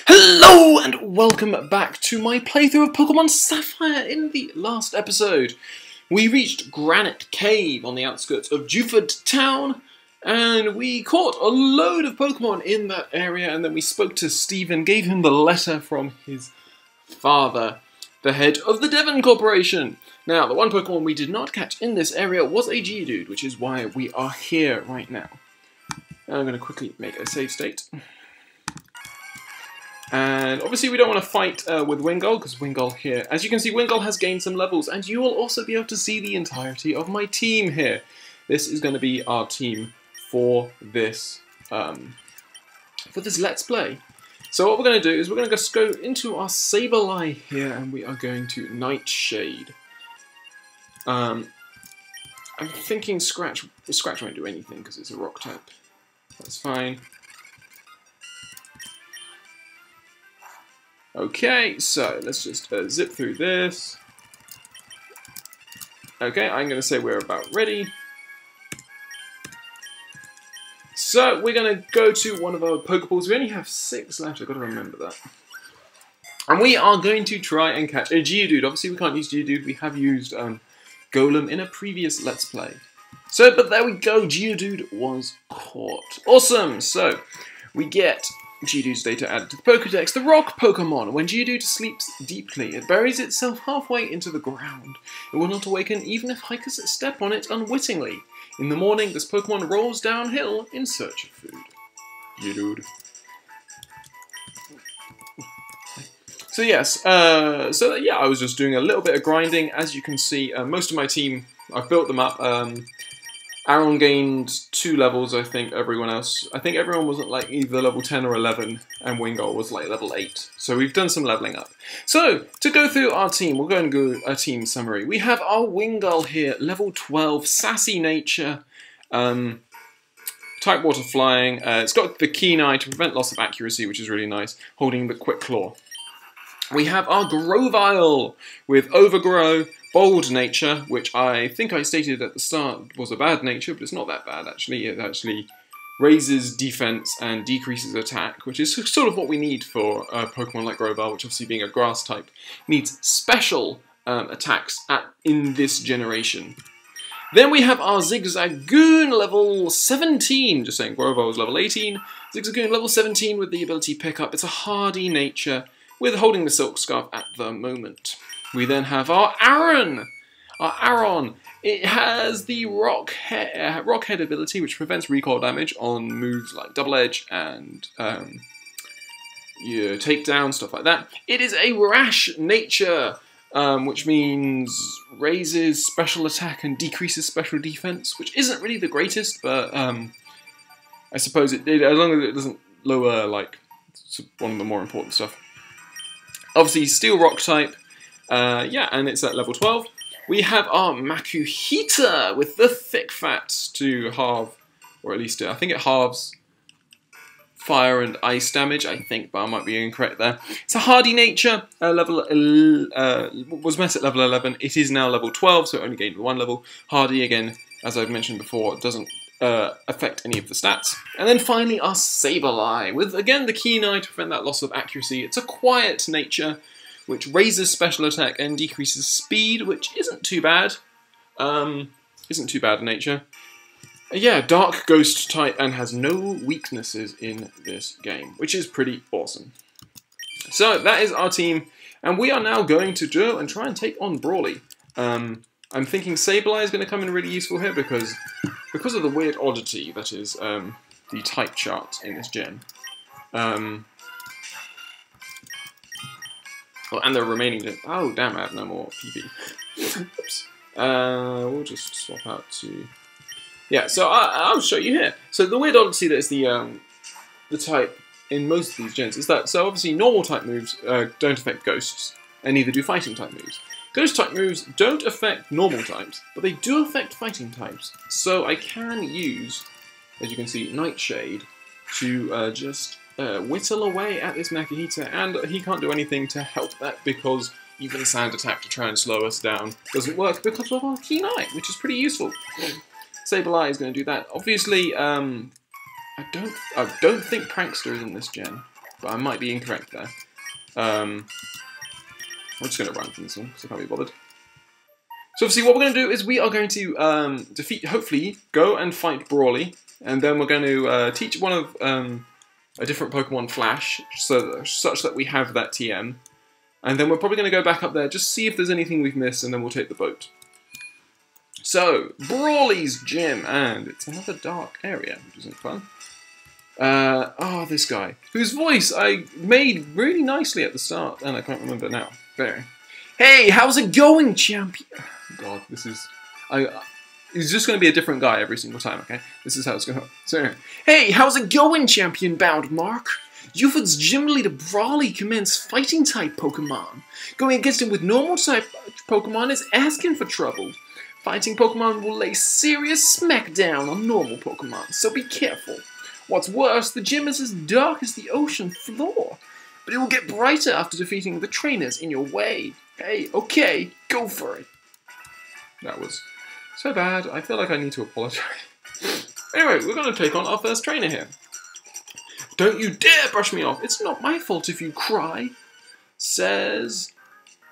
Hello and welcome back to my playthrough of Pokemon Sapphire. In the last episode, we reached Granite Cave on the outskirts of Dewford Town, and we caught a load of Pokemon in that area, and then we spoke to Stephen, gave him the letter from his father, the head of the Devon Corporation. Now, the one Pokemon we did not catch in this area was a Geodude, which is why we are here right now. And I'm going to quickly make a save state. And obviously we don't want to fight with Wingull, because Wingull here, as you can see, Wingull has gained some levels, and you will also be able to see the entirety of my team here. This is going to be our team for this Let's Play. So what we're going to do is we're going to just go into our Sableye here, and we are going to Nightshade. I'm thinking Scratch won't do anything because it's a rock type. That's fine. Okay, so let's just zip through this. Okay, I'm going to say we're about ready. So we're going to go to one of our Pokeballs. We only have 6 left, I've got to remember that. And we are going to try and catch a Geodude. Obviously we can't use Geodude, we have used Golem in a previous Let's Play. So, but there we go, Geodude was caught. Awesome! So, we get Geodude's data added to the Pokedex. The rock Pokemon. When Geodude sleeps deeply, it buries itself halfway into the ground. It will not awaken even if hikers step on it unwittingly. In the morning, this Pokemon rolls downhill in search of food. Geodude. So yes, yeah, I was just doing a little bit of grinding. As you can see, most of my team, I've built them up. Aaron gained 2 levels, I think, everyone else. I think everyone was at like either level 10 or 11, and Wingull was like level 8. So we've done some leveling up. So, to go through our team, we'll go and go a team summary. We have our Wingull here, level 12, sassy nature, type water flying. It's got the keen eye to prevent loss of accuracy, which is really nice, holding the quick claw. We have our Grovyle with overgrow, bold nature, which I think I stated at the start was a bad nature, but it's not that bad actually. It actually raises defense and decreases attack, which is sort of what we need for a Pokemon like Grovyle, which obviously being a grass type, needs special attacks in this generation. Then we have our Zigzagoon level 17, just saying Grovyle was level 18. Zigzagoon level 17 with the ability Pickup. It's a hardy nature, with holding the Silk Scarf at the moment. We then have our Aron. Our Aron. It has the Rock Head ability, which prevents recoil damage on moves like Double Edge and Takedown, stuff like that. It is a rash nature, which means raises special attack and decreases special defense, which isn't really the greatest, but I suppose as long as it doesn't lower like one of the more important stuff. Obviously, Steel Rock type, yeah, and it's at level 12. We have our Makuhita with the thick fat to halve, or at least I think it halves fire and ice damage, I think, but I might be incorrect there. It's a hardy nature, was met at level 11. It is now level 12, so it only gained 1 level. Hardy, again, as I've mentioned before, doesn't affect any of the stats. And then finally our Sableye, with again the keen eye to prevent that loss of accuracy. It's a quiet nature, which raises special attack and decreases speed, which isn't too bad. Isn't too bad in nature. Yeah, dark ghost type and has no weaknesses in this game, which is pretty awesome. So that is our team, and we are now going to go and try and take on Brawly. I'm thinking Sableye is going to come in really useful here because of the weird oddity that is the type chart in this gen. Well, and the remaining gen. Oh, damn, I have no more PV. Oops. We'll just swap out to... Yeah, so I'll show you here. So the weird oddity that is the type in most of these gens is that, so obviously normal type moves don't affect ghosts, and neither do fighting type moves. Ghost type moves don't affect normal types, but they do affect fighting types. So I can use, as you can see, Nightshade to just whittle away at this Makuhita, and he can't do anything to help that because even Sand Attack to try and slow us down doesn't work because of our Keen Eye, which is pretty useful. Sableye is going to do that. Obviously, I don't think Prankster is in this gen. but I might be incorrect there. I'm just going to run from this one because I can't be bothered. So obviously what we're going to do is we are going to defeat, hopefully, go and fight Brawly, and then we're going to teach one of a different Pokemon Flash, such that we have that TM. And then we're probably going to go back up there, just see if there's anything we've missed, and then we'll take the boat. So, Brawly's gym, and it's another dark area, which isn't fun. This guy, whose voice I made really nicely at the start, and I can't remember now. Very. Hey, how's it going, champion? God, this is... He's just going to be a different guy every single time, okay? This is how it's going to go. So, hey, how's it going, champion-bound Mark? Yuffie's gym leader Brawly commands fighting-type Pokemon. Going against him with normal-type Pokemon is asking for trouble. Fighting Pokemon will lay serious smackdown on normal Pokemon, so be careful. What's worse, the gym is as dark as the ocean floor, but it will get brighter after defeating the trainers in your way. Hey, okay, go for it. That was so bad, I feel like I need to apologize. Anyway, we're going to take on our first trainer here. Don't you dare brush me off, it's not my fault if you cry, says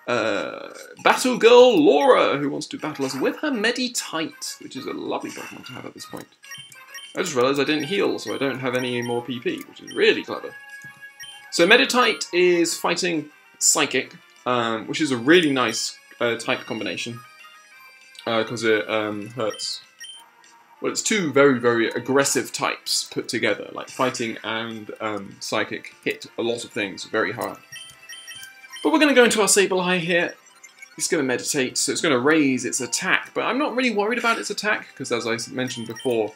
Battle Girl Laura, who wants to battle us with her Meditite, which is a lovely Pokemon to have at this point. I just realised I didn't heal, so I don't have any more PP, which is really clever. So Meditite is fighting Psychic, which is a really nice type combination, because it hurts. Well, it's two very, very aggressive types put together, like fighting and Psychic hit a lot of things very hard. But we're going to go into our Sableye here. It's going to meditate, so it's going to raise its attack, but I'm not really worried about its attack, because as I mentioned before,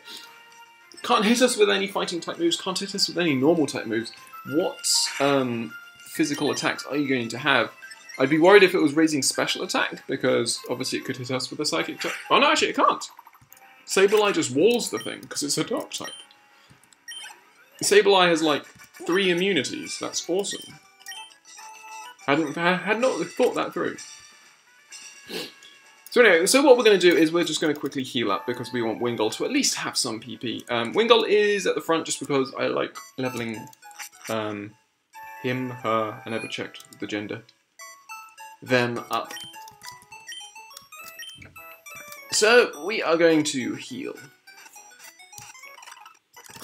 can't hit us with any fighting type moves, can't hit us with any normal type moves. What physical attacks are you going to have? I'd be worried if it was raising special attack, because obviously it could hit us with a psychic type. Oh no, actually it can't. Sableye just walls the thing, because it's a dark type. Sableye has like 3 immunities, that's awesome. I had not thought that through. So anyway, so what we're going to do is we're just going to quickly heal up because we want Wingull to at least have some PP. Wingull is at the front just because I like leveling him, her, I never checked the gender, them up. So we are going to heal.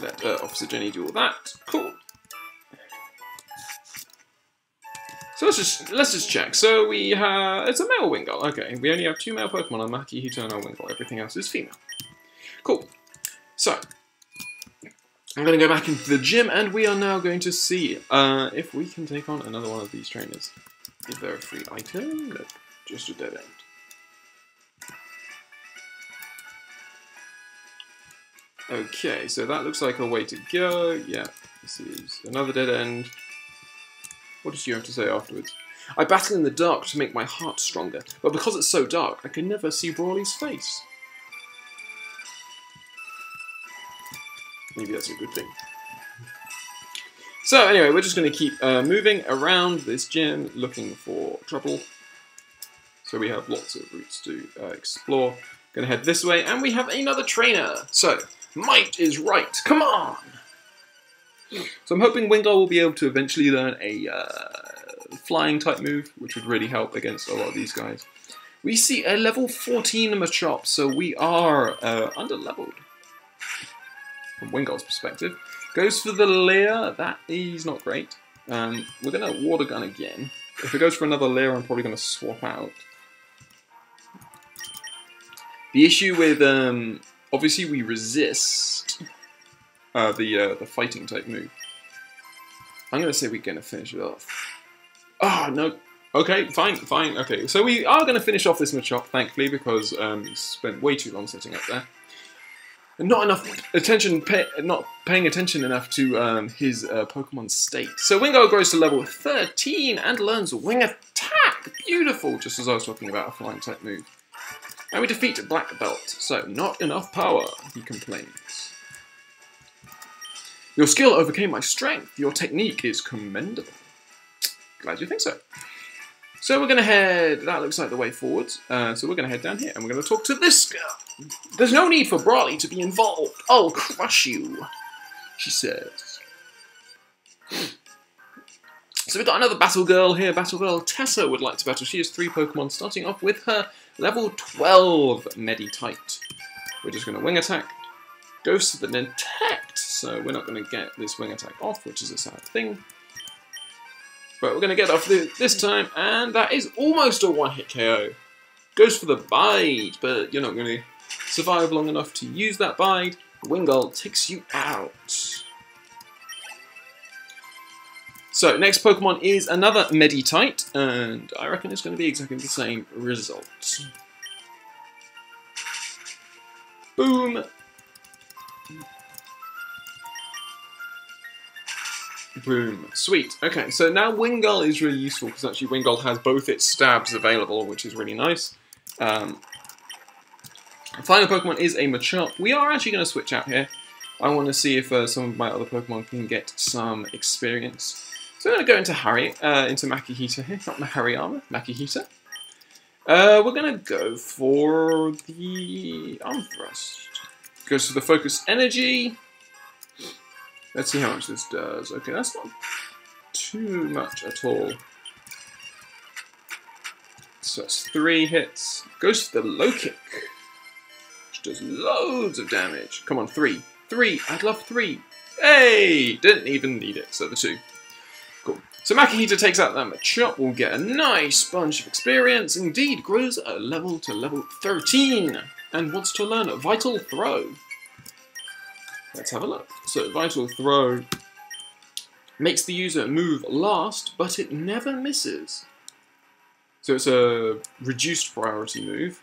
Let Officer Jenny do all that. Cool. So let's just check. So we have, it's a male Wingull. Okay, we only have 2 male Pokemon on Maki, Hito, and our Wingull. Everything else is female. Cool. So I'm going to go back into the gym, and we are now going to see if we can take on another one of these trainers. Is there a free item? Nope, just a dead end. Okay, so that looks like a way to go. Yeah, this is another dead end. What did you have to say afterwards? I battle in the dark to make my heart stronger, but because it's so dark, I can never see Brawly's face. Maybe that's a good thing. So anyway, we're just going to keep moving around this gym, looking for trouble. So we have lots of routes to explore. Going to head this way, and we have another trainer. So, might is right. Come on! So I'm hoping Wingull will be able to eventually learn a flying type move, which would really help against a lot of these guys. We see a level 14 Machop, so we are under-leveled. From Wingull's perspective. Goes for the Leer, that is not great. We're going to Water Gun again. If it goes for another Leer, I'm probably going to swap out. The issue with, obviously we resist the fighting type move. I'm going to say we're going to finish it off. Oh, no. Okay, fine. Okay, so we are going to finish off this Machop, thankfully, because we spent way too long setting up there. And not enough attention, not paying attention enough to his Pokemon state. So Wingull grows to level 13 and learns Wing Attack. Beautiful, just as I was talking about a flying type move. And we defeat Black Belt, so not enough power, he complains. Your skill overcame my strength. Your technique is commendable. Glad you think so. So we're going to head, that looks like the way forwards, so we're going to head down here and we're going to talk to this girl. There's no need for Brawly to be involved. I'll crush you, she says. So we've got another Battle Girl here. Battle Girl Tessa would like to battle. She has 3 Pokemon, starting off with her level 12 Meditite. We're just going to Wing Attack. Goes to the Detect, so we're not going to get this Wing Attack off, which is a sad thing. But we're going to get off this time, and that is almost a one-hit KO. Goes for the Bide, but you're not going to survive long enough to use that Bide. Wingull takes you out. So, next Pokemon is another Meditite, and I reckon it's going to be exactly the same result. Boom! Boom. Sweet. Okay, so now Wingull is really useful, because actually Wingull has both its stabs available, which is really nice. Final Pokemon is a Machop. We are actually going to switch out here. I want to see if some of my other Pokemon can get some experience. So I'm going to go into into Makihita here, not Hariyama, Makihita. We're going to go for the Arm Thrust. Goes for the Focus Energy. Let's see how much this does. Okay, that's not too much at all. So that's 3 hits. Goes for the Low Kick, which does loads of damage. Come on, 3. 3. I'd love 3. Hey! Didn't even need it, so the 2. Cool. So Makihita takes out that Machop, will get a nice bunch of experience. Indeed, grows a level to level 13, and wants to learn Vital Throw. Let's have a look. So Vital Throw makes the user move last, but it never misses. So it's a reduced priority move.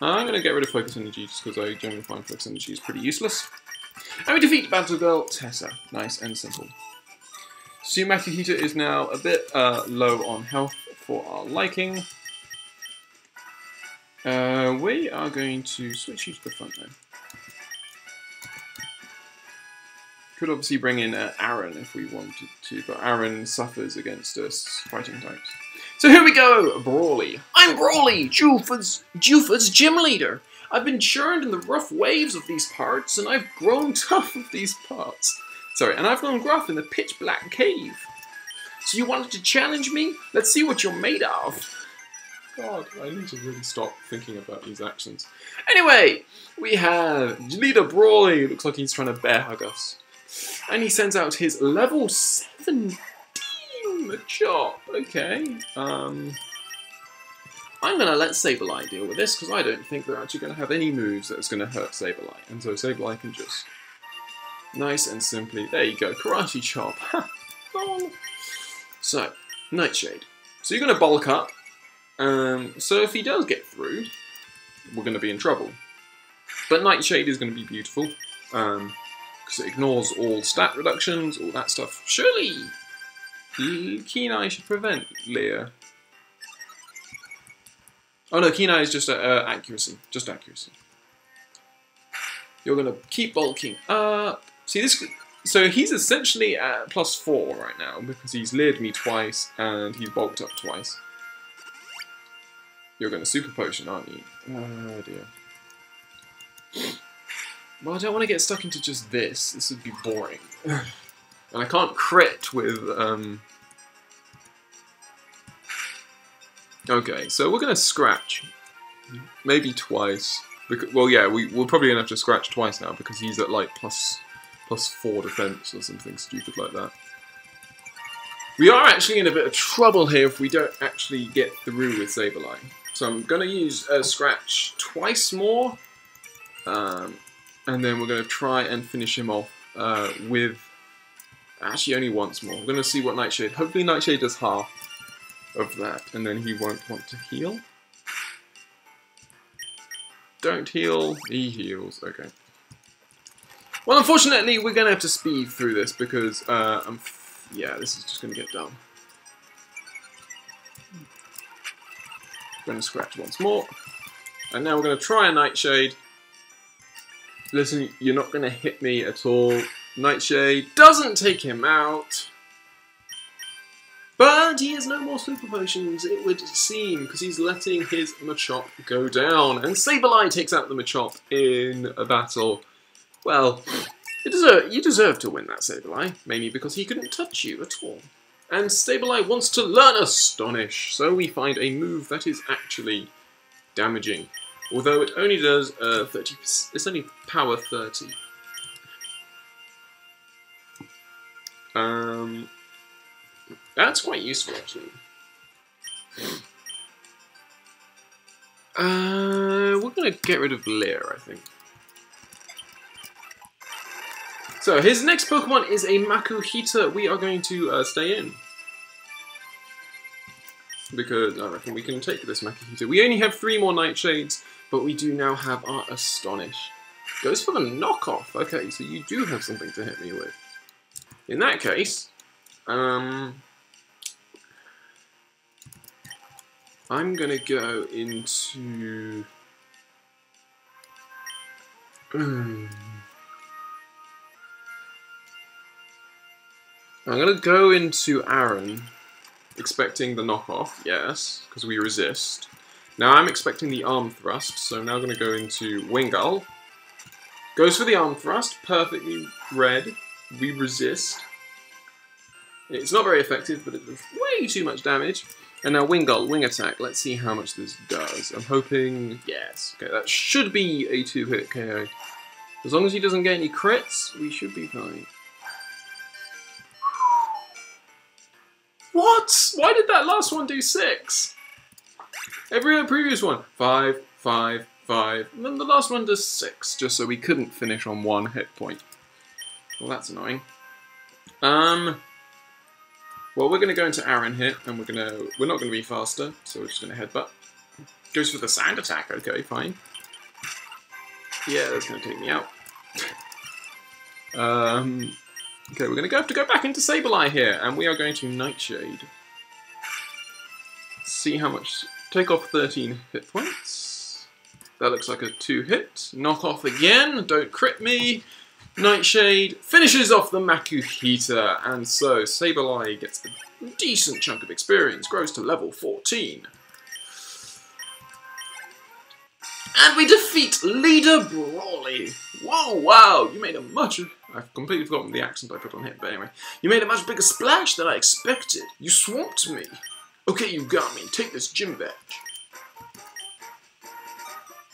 I'm going to get rid of Focus Energy just because I generally find Focus Energy is pretty useless. And we defeat Battle Girl Tessa. Nice and simple. So Makihita is now a bit low on health for our liking. We are going to switch you to the front then. Could obviously bring in Aaron if we wanted to, but Aaron suffers against us fighting types. So here we go, Brawly. I'm Brawly, Juford's gym leader. I've been churned in the rough waves of these parts, and I've grown tough of these parts. Sorry, and I've grown gruff in the pitch black cave. So you wanted to challenge me? Let's see what you're made of. God, I need to really stop thinking about these actions. Anyway, we have Leader Brawly. Looks like he's trying to bear hug us. And he sends out his level 17 Machop. Okay. I'm going to let Sableye deal with this, because I don't think they're actually going to have any moves that's going to hurt Sableye. And so Sableye can just nice and simply, there you go, Karate Chop. So, Nightshade. So you're going to bulk up. So if he does get through, we're going to be in trouble. But Nightshade is going to be beautiful. Because it ignores all stat reductions, all that stuff. Surely, Keen Eye should prevent Leah. Oh no, Keen Eye is just accuracy. Just accuracy. You're going to keep bulking up. See this? So he's essentially at +4 right now, because he's leered me twice, and he's bulked up twice. You're going to Super Potion, aren't you? Oh dear. Well, I don't want to get stuck into just this. This would be boring. And I can't crit with, Okay, so we're going to scratch. Maybe twice. Because, well, yeah, we're probably going to have to scratch twice now, because he's at, like, +4 defense or something stupid like that. We are actually in a bit of trouble here if we don't actually get through with Sableye. So I'm going to use Scratch twice more. And then we're going to try and finish him off with... Actually, only once more. We're going to see what Nightshade... Hopefully Nightshade does half of that, and then he won't want to heal. Don't heal. He heals. Okay. Well, unfortunately, we're going to have to speed through this, because... yeah, this is just going to get done. Going to scratch once more. And now we're going to try a Nightshade. Listen, you're not going to hit me at all. Nightshade doesn't take him out. But he has no more Super Potions, it would seem, because he's letting his Machop go down. And Sableye takes out the Machop in a battle. Well, You deserve to win that, Sableye, mainly because he couldn't touch you at all. And Sableye wants to learn Astonish, so we find a move that is actually damaging. Although it only does 30%, it's only power 30. That's quite useful actually. We're gonna get rid of Leer, I think. So his next Pokemon is a Makuhita. We are going to stay in. Because I reckon we can take this Makuhita. We only have 3 more Nightshades, but we do now have our Astonish. Goes for the knockoff. Okay, so you do have something to hit me with. In that case, I'm gonna go into... I'm gonna go into Aaron, expecting the knockoff, yes, because we resist. Now I'm expecting the arm thrust, so I'm now gonna go into Wingull. Goes for the arm thrust, perfectly read. We resist. It's not very effective, but it does way too much damage. And now Wingull, wing attack. Let's see how much this does. I'm hoping, yes. Okay, that should be a 2-hit KO. As long as he doesn't get any crits, we should be fine. What? Why did that last one do 6? Every other previous one, 5, 5, 5. And then the last one does 6, just so we couldn't finish on 1 hit point. Well, that's annoying. Well, we're gonna go into Aaron here, and we're not gonna be faster, so we're just gonna headbutt. Goes for the sand attack. Okay, fine. Yeah, that's gonna take me out. Okay, we're going to have to go back into Sableye here, and we are going to Nightshade. See how much... Take off 13 hit points. That looks like a 2-hit. Knock off again, don't crit me. Nightshade finishes off the Makuhita, and so Sableye gets a decent chunk of experience, grows to level 14. And we defeat Leader Brawly. Whoa, wow, you made a much... I've completely forgotten the accent I put on him, but anyway. You made a much bigger splash than I expected. You swamped me. Okay, you got me. Take this gym badge.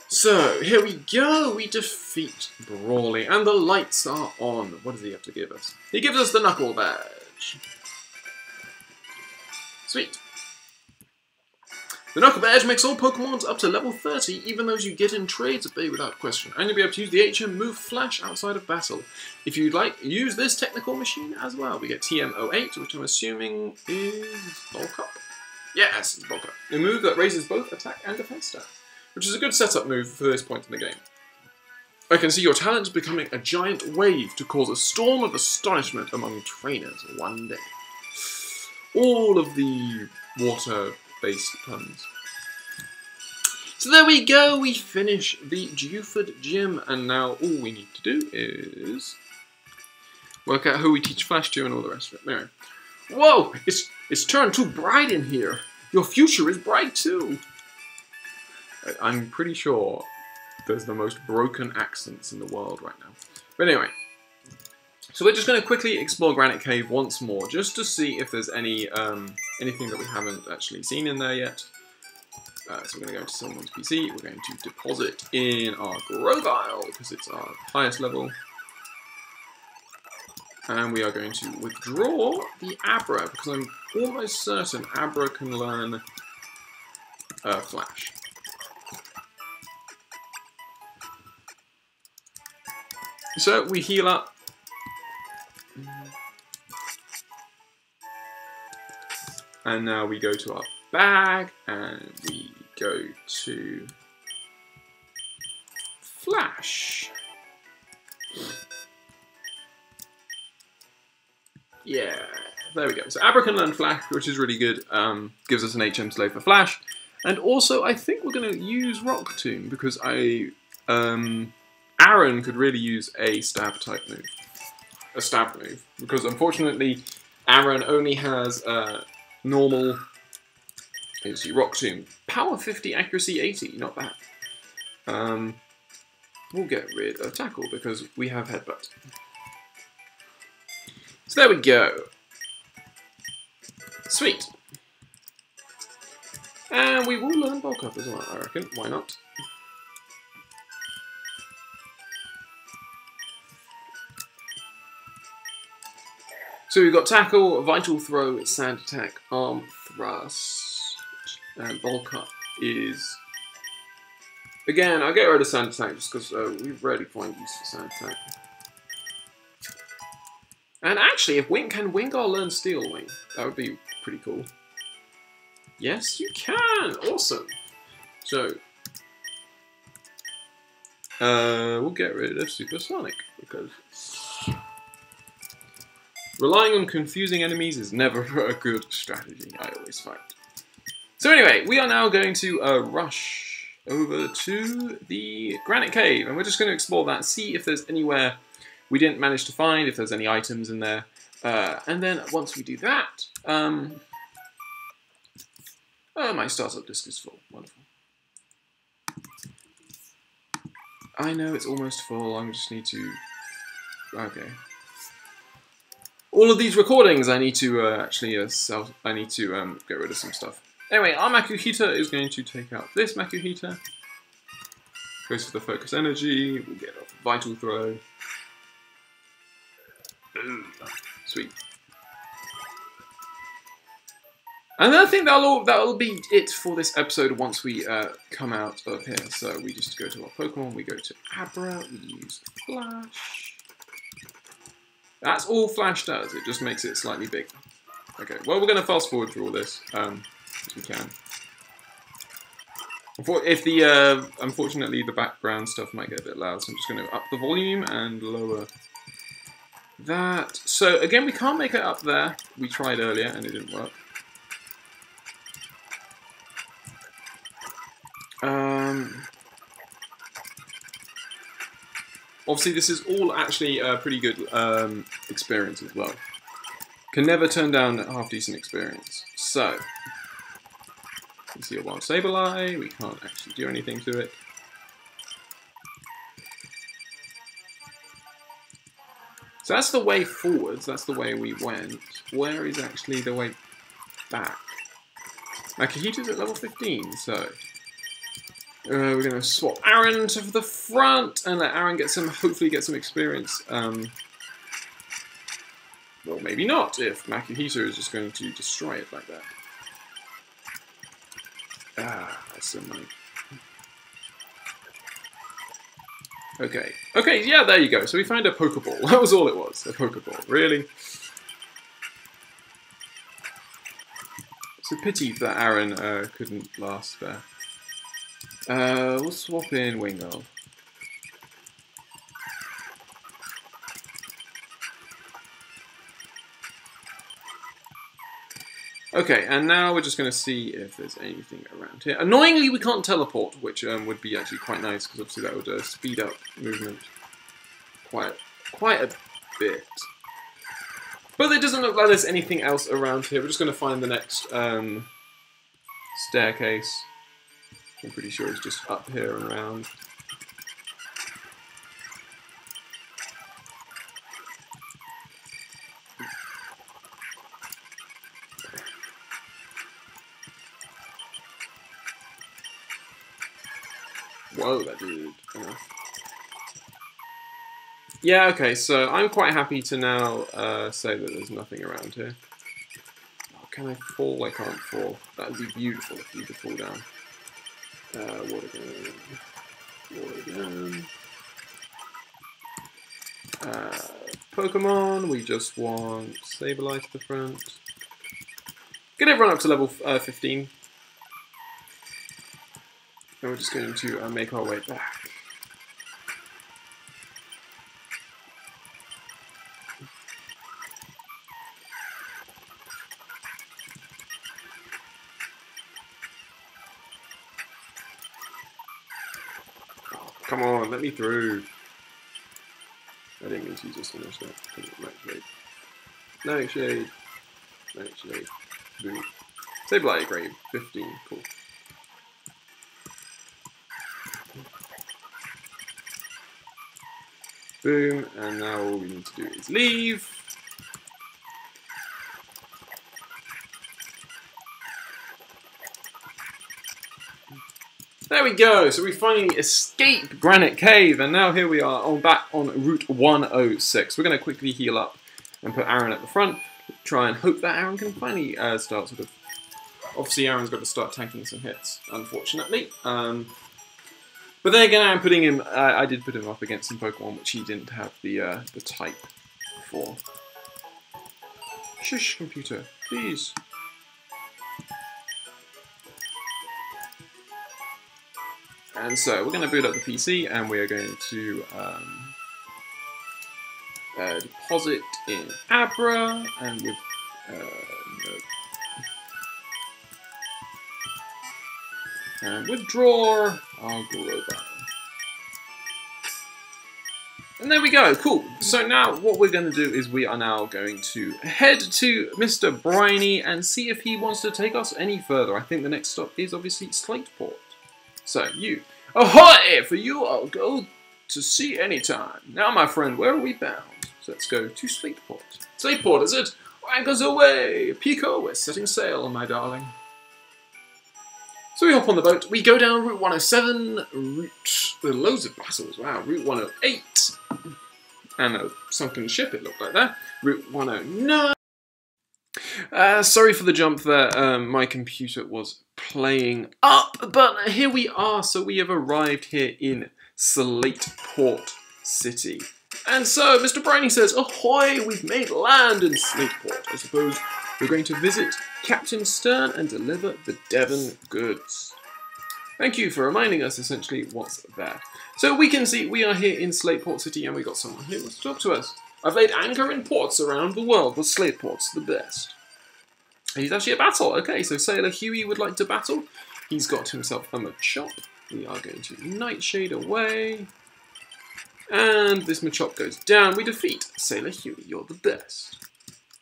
So, here we go. We defeat Brawly, and the lights are on. What does he have to give us? He gives us the Knuckle Badge. Sweet. The Knuckle Badge makes all Pokemons up to level 30, even those you get in trades obey without question, and you'll be able to use the HM move Flash outside of battle. If you'd like, use this technical machine as well. We get TM08, which I'm assuming is Bulk Up? Yes, it's Bulk Up. A move that raises both attack and defense stats, which is a good setup move for this point in the game. I can see your talent becoming a giant wave to cause a storm of astonishment among trainers one day. All of the water-based puns. So there we go, we finish the Dewford Gym, and now all we need to do is work out who we teach Flash to and all the rest of it. Anyway. Whoa! It's turned too bright in here! Your future is bright too! I'm pretty sure there's the most broken accents in the world right now. But anyway. So we're just going to quickly explore Granite Cave once more, just to see if there's any anything that we haven't actually seen in there yet. So we're going to go to someone's PC, we're going to deposit in our Grovyle, because it's our highest level. And we are going to withdraw the Abra, because I'm almost certain Abra can learn Flash. So we heal up. And now we go to our bag, and we go to Flash. Yeah, there we go. So Abra can learn Flash, which is really good. Gives us an HM slave for Flash. And also, I think we're going to use Rock Tomb, because Aaron could really use a stab type move. A stab move. Because unfortunately, Aaron only has normal, let's see, Rock Tomb. Power 50, accuracy 80, not bad. We'll get rid of Tackle because we have Headbutt. So there we go. Sweet. And we will learn bulk up as well, I reckon. Why not? So we've got tackle, vital throw, sand attack, arm thrust, and bulk up is... Again, I'll get rid of sand attack just because we rarely find use for sand attack. And actually, if can Wingar learn Steel Wing? That would be pretty cool. Yes, you can! Awesome! So, we'll get rid of Supersonic because relying on confusing enemies is never a good strategy, I always find. So anyway, we are now going to rush over to the Granite Cave, and we're just going to explore that, see if there's anywhere we didn't manage to find, if there's any items in there. And then once we do that, oh, my startup disk is full. Wonderful. I know it's almost full, I just need to... Okay. All of these recordings, I need to I need to get rid of some stuff. Anyway, our Makuhita is going to take out this Makuhita. Goes for the focus energy. We'll get off vital throw. Boom. Sweet. And I think that'll be it for this episode once we come out of here. So we just go to our Pokemon. We go to Abra. We use Flash. That's all Flash does, it just makes it slightly bigger. Okay, well we're going to fast forward through all this, as we can. Unfortunately the background stuff might get a bit loud, so I'm just going to up the volume and lower that. So again, we can't make it up there. We tried earlier and it didn't work. Obviously, this is all actually a pretty good experience as well. Can never turn down a half-decent experience. So, you see a Wild Sableye. We can't actually do anything to it. So that's the way forwards. That's the way we went. Where is actually the way back? Makuhita's at level 15, so... we're going to swap Aaron to the front and let Aaron get hopefully get some experience. Well, maybe not, if Makuhita is just going to destroy it like that. Ah, that's so annoying. Okay. Okay, yeah, there you go. So we found a Pokeball. That was all it was. A Pokeball. Really? It's a pity that Aaron couldn't last there. We'll swap in Wingull. Okay, and now we're just going to see if there's anything around here. Annoyingly, we can't teleport, which would be actually quite nice, because obviously that would speed up movement quite a bit. But it doesn't look like there's anything else around here. We're just going to find the next staircase. I'm pretty sure it's just up here and around. Whoa, that did enough. Yeah, okay, so I'm quite happy to now say that there's nothing around here. Oh, can I fall? I can't fall. That would be beautiful if you could fall down. Water gun. Water gun. Pokemon, we just want Sableye to the front. Get everyone up to level 15. And we're just going to make our way back. Come on, let me through. I didn't mean to use this finish that. Nightshade. Nightshade. Nightshade. Boom. Sableye grave. 15. Cool. Boom. And now all we need to do is leave. There we go. So we finally escaped Granite Cave, and now here we are back on Route 106. We're going to quickly heal up and put Aaron at the front. Try and hope that Aaron can finally start sort of... Obviously, Aaron's got to start tanking some hits, unfortunately. But then again, I'm putting him. I did put him up against some Pokemon which he didn't have the type for. Shush, computer, please. And so we're going to boot up the PC, and we are going to deposit in Abra, and with no. And withdraw our Grovyle. And there we go, cool. So now what we're going to do is we are now going to head to Mr. Briny and see if he wants to take us any further. I think the next stop is obviously Slateport. So you, ahoy! For you I'll go to sea anytime. Now my friend, where are we bound? So let's go to Slateport. Slateport, is it? Anchors away! Pico, we're setting sail, my darling. So we hop on the boat, we go down Route 107, with loads of battles, wow, Route 108, and a sunken ship it looked like that, Route 109. Sorry for the jump there, my computer was playing up, but here we are, so we have arrived here in Slateport City. And so, Mr. Briny says, ahoy, we've made land in Slateport. I suppose we're going to visit Captain Stern and deliver the Devon goods. Thank you for reminding us, essentially, what's that. So we can see we are here in Slateport City, and we got someone here who wants to talk to us. I've laid anchor in ports around the world, but Slateport's the best. He's actually a battle. Okay, so Sailor Huey would like to battle. He's got himself a Machop. We are going to Nightshade away. And this Machop goes down. We defeat Sailor Huey. You're the best,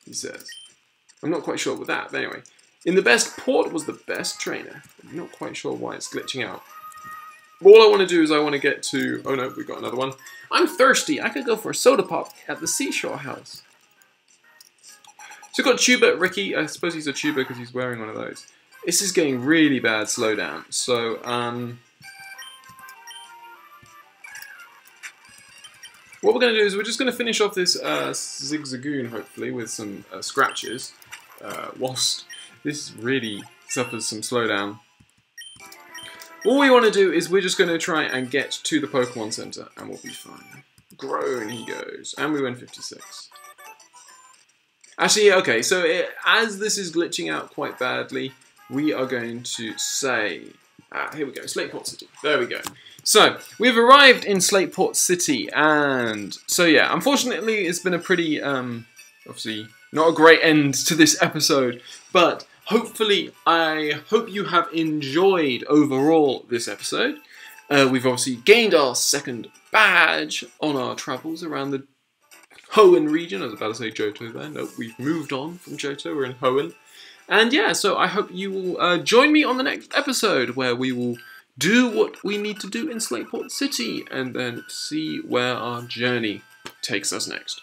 he says. I'm not quite sure with that, but anyway. In the best port was the best trainer. I'm not quite sure why it's glitching out. All I want to do is I want to get to... Oh no, we've got another one. I'm thirsty. I could go for a soda pop at the seashore house. So we've got Tuba, Ricky. I suppose he's a Tuba because he's wearing one of those. This is getting really bad slowdown. So, what we're going to do is we're just going to finish off this Zigzagoon, hopefully, with some scratches, whilst this really suffers some slowdown. All we want to do is we're just going to try and get to the Pokemon Center, and we'll be fine. Grown, he goes. And we win 56. Actually, okay, so as this is glitching out quite badly, we are going to say... here we go, Slateport City. There we go. So, we've arrived in Slateport City, and... So yeah, unfortunately, it's been a pretty, obviously, not a great end to this episode, but hopefully, I hope you have enjoyed overall this episode. We've obviously gained our second badge on our travels around the Hoenn region. I was about to say Johto there. No, we've moved on from Johto. We're in Hoenn. And yeah, so I hope you will join me on the next episode where we will do what we need to do in Slateport City and then see where our journey takes us next.